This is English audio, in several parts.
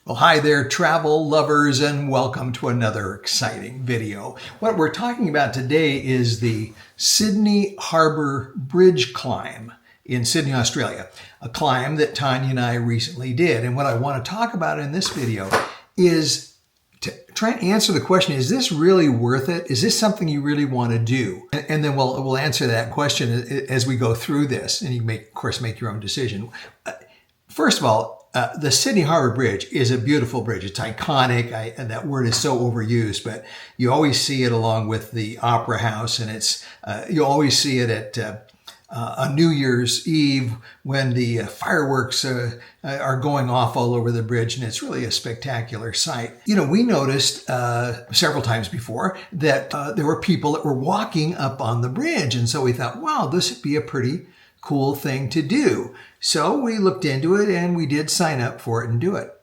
Well, hi there, travel lovers, and welcome to another exciting video. What we're talking about today is the Sydney Harbour Bridge climb in Sydney, Australia, a climb that Tanya and I recently did. And what I want to talk about in this video is to try and answer the question, is this really worth it? Is this something you really want to do? And then we'll answer that question as we go through this, and you may, of course, make your own decision. First of all, the Sydney Harbour Bridge is a beautiful bridge. It's iconic, and that word is so overused, but you always see it along with the Opera House, and you always see it at on New Year's Eve when the fireworks are going off all over the bridge, and it's really a spectacular sight. You know, we noticed several times before that there were people that were walking up on the bridge, and so we thought, wow, this would be a pretty cool thing to do. So we looked into it and we did sign up for it and do it.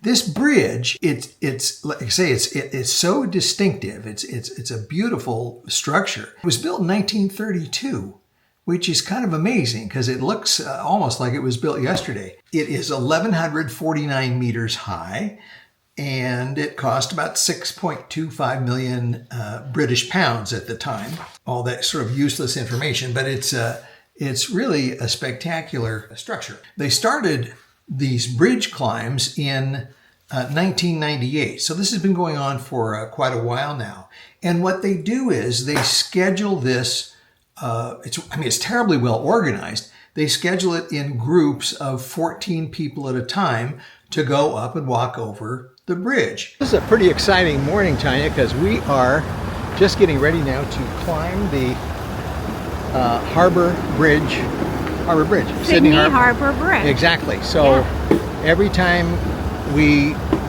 This bridge, it's like I say, it's so distinctive. It's a beautiful structure. It was built in 1932, which is kind of amazing because it looks almost like it was built yesterday. It is 1,149 meters high, and it cost about 6.25 million British pounds at the time. All that sort of useless information, but it's really a spectacular structure. They started these bridge climbs in 1998. So this has been going on for quite a while now. And what they do is they schedule this, it's terribly well organized. They schedule it in groups of 14 people at a time to go up and walk over the bridge. This is a pretty exciting morning, Tanya, because we are just getting ready now to climb the Sydney Harbour Bridge. Exactly. So every time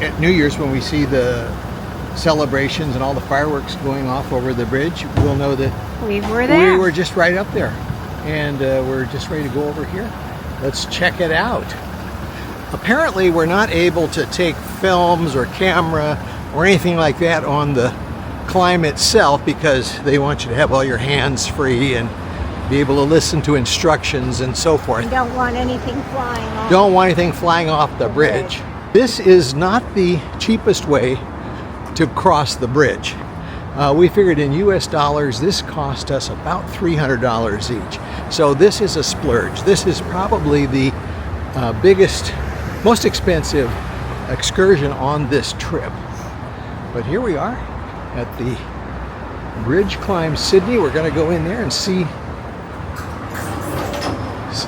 at New Year's, when we see the celebrations and all the fireworks going off over the bridge, we'll know that we were there. We were just right up there, and we're just ready to go over here. Let's check it out. Apparently, we're not able to take films or camera or anything like that on the climb itself because they want you to have all your hands free and be able to listen to instructions and so forth. You don't want anything flying off. Don't want anything flying off the bridge. This is not the cheapest way to cross the bridge. We figured in US dollars, this cost us about $300 each. So this is a splurge. This is probably the biggest, most expensive excursion on this trip. But here we are at the Bridge Climb Sydney. We're going to go in there and see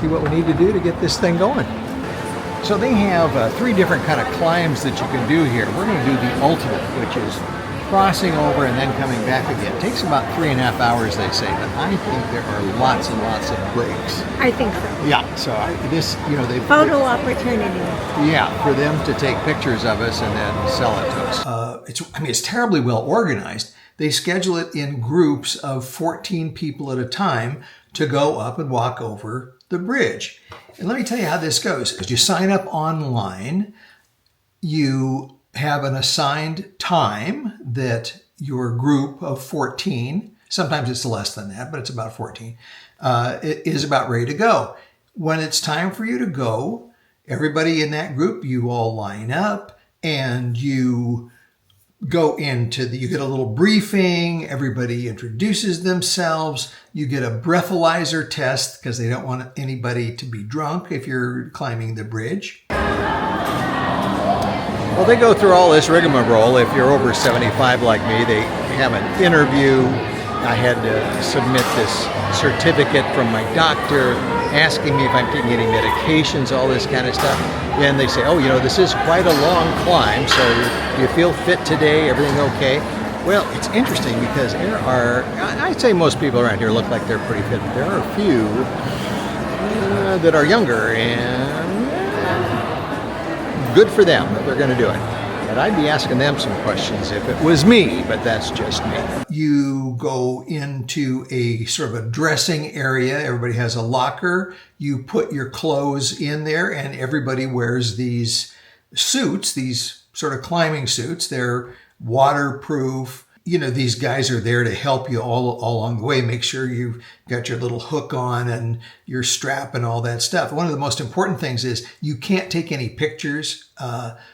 what we need to do to get this thing going. So they have 3 different kind of climbs that you can do here. We're going to do the ultimate, which is crossing over and then coming back again. It takes about 3.5 hours, they say, but I think there are lots and lots of breaks. I think so. Yeah, so this, you know, photo opportunity. Yeah, for them to take pictures of us and then sell it to us. It's terribly well organized. They schedule it in groups of 14 people at a time to go up and walk over the bridge. And let me tell you how this goes. As you sign up online, you have an assigned time that your group of 14, sometimes it's less than that, but it's about 14, it is about ready to go. When it's time for you to go, everybody in that group, you all line up and you go you get a little briefing, everybody introduces themselves, you get a breathalyzer test because they don't want anybody to be drunk if you're climbing the bridge. Well, they go through all this rigmarole. If you're over 75 like me, they have an interview. I had to submit this certificate from my doctor asking me if I'm taking any medications, all this kind of stuff. And they say, oh, you know, this is quite a long climb, so do you feel fit today? Everything okay? Well, it's interesting because there are, I'd say most people around here look like they're pretty fit, but there are a few that are younger, and good for them that they're going to do it. But I'd be asking them some questions if it was me, but that's just me. You go into a sort of a dressing area. Everybody has a locker. You put your clothes in there, and everybody wears these suits, these sort of climbing suits. They're waterproof. these guys are there to help you all along the way. Make sure you've got your little hook on and your strap and all that stuff. One of the most important things is you can't take any pictures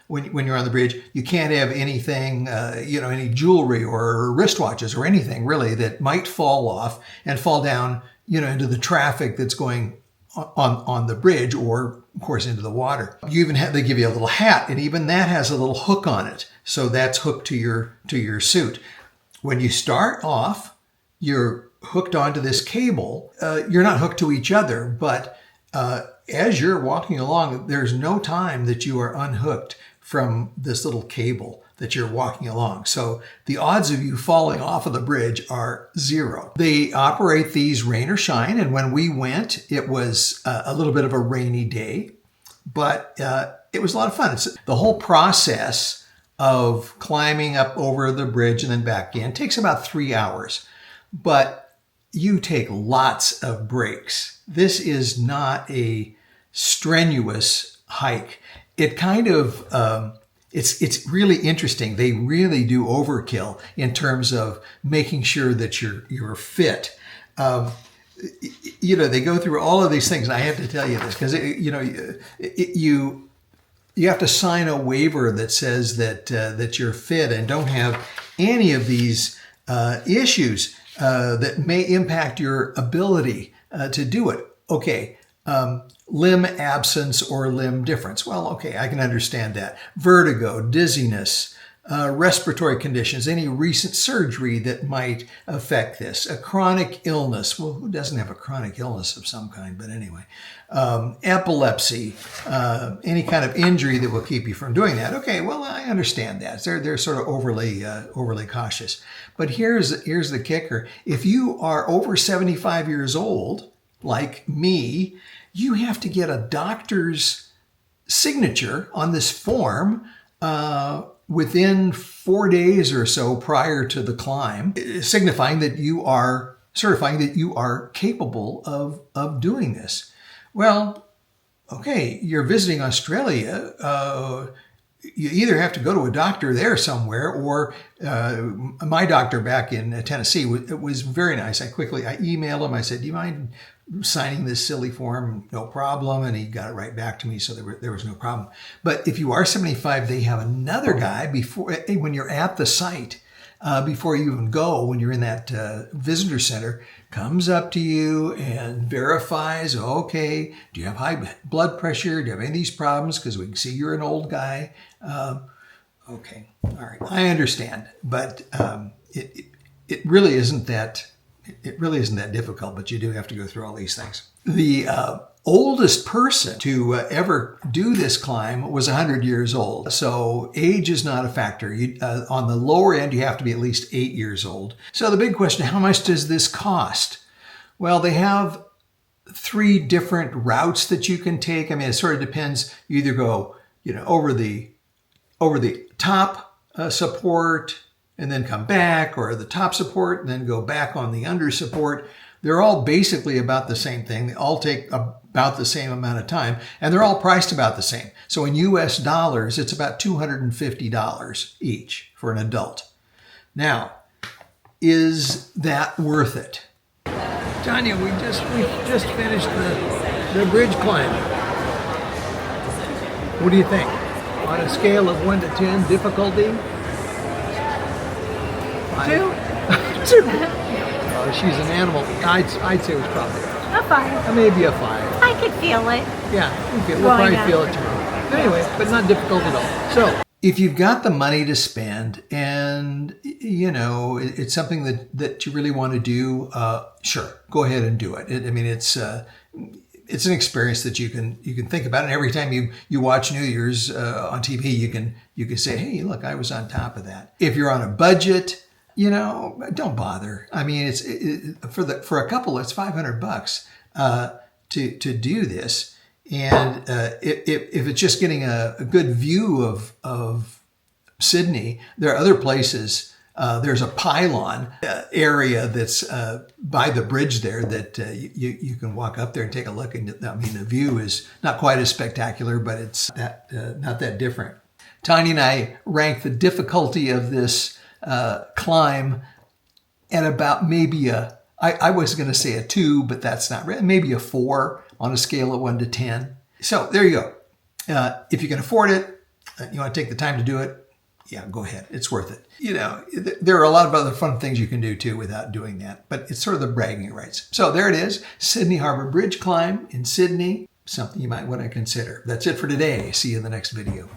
when you're on the bridge. You can't have anything, any jewelry or wristwatches or anything really that might fall off and fall down, into the traffic that's going on the bridge, or of course into the water. They give you a little hat, and even that has a little hook on it. So that's hooked to your suit. When you start off, you're hooked onto this cable. You're not hooked to each other, but as you're walking along, there's no time that you are unhooked from this little cable that you're walking along. So the odds of you falling off of the bridge are 0. They operate these rain or shine, and when we went, it was a little bit of a rainy day, but it was a lot of fun. The whole process of climbing up over the bridge and then back in takes about 3 hours, but you take lots of breaks. This is not a strenuous hike. It kind of, it's really interesting. They really do overkill in terms of making sure that you're fit. They go through all of these things. And I have to tell you this because you have to sign a waiver that says that you're fit and don't have any of these issues that may impact your ability to do it. Okay, limb absence or limb difference. Well, okay, I can understand that. Vertigo, dizziness, respiratory conditions, any recent surgery that might affect this, a chronic illness. Well, who doesn't have a chronic illness of some kind? But anyway, epilepsy, any kind of injury that will keep you from doing that. Okay, well, I understand that. They're sort of overly cautious. But here's the kicker. If you are over 75 years old, like me, you have to get a doctor's signature on this form within 4 days or so prior to the climb, certifying that you are capable of doing this. Well, okay, you're visiting Australia. You either have to go to a doctor there somewhere, or my doctor back in Tennessee was very nice. I emailed him. I said, "Do you mind signing this silly form?" "No problem." And he got it right back to me, so there was no problem. But if you are 75, they have another guy when you're at the site, before you even go, when you're in that visitor center, comes up to you and verifies, okay, do you have high blood pressure? Do you have any of these problems? Because we can see you're an old guy. Okay, all right, I understand, but it really isn't that. It really isn't that difficult, but you do have to go through all these things. The oldest person to ever do this climb was 100 years old. So age is not a factor. On the lower end, you have to be at least 8 years old. So the big question, how much does this cost? Well, they have 3 different routes that you can take. I mean, it sort of depends. You either go, over the top support, and then come back, or the top support and then go back on the under support. They're all basically about the same thing. They all take about the same amount of time, and they're all priced about the same. So in US dollars, it's about $250 each for an adult. Now, is that worth it? Tanya, we just finished the bridge climb. What do you think? On a scale of 1 to 10, difficulty? 2. 2. She's an animal. I'd say it was probably A 5. maybe a 5. I could feel it. Yeah, we'll probably feel it tomorrow. Anyway, but not difficult at all. So, if you've got the money to spend and, it's something that you really want to do, sure, go ahead and do it. It's an experience that you can think about, and every time you watch New Year's on TV, you can say, hey, look, I was on top of that. If you're on a budget, don't bother. I mean, for a couple, it's $500 to do this, and if it's just getting a good view of Sydney, there are other places. There's a pylon area that's by the bridge there that you can walk up there and take a look. And I mean, the view is not quite as spectacular, but it's not that different. Tanya and I ranked the difficulty of this climb at about maybe I was going to say a 2, but that's not right. Maybe a 4 on a scale of 1 to 10. So there you go. If you can afford it, you want to take the time to do it, yeah, go ahead. It's worth it. You know, there are a lot of other fun things you can do too without doing that, but it's sort of the bragging rights. So there it is, Sydney Harbor Bridge climb in Sydney, something you might want to consider. That's it for today. See you in the next video.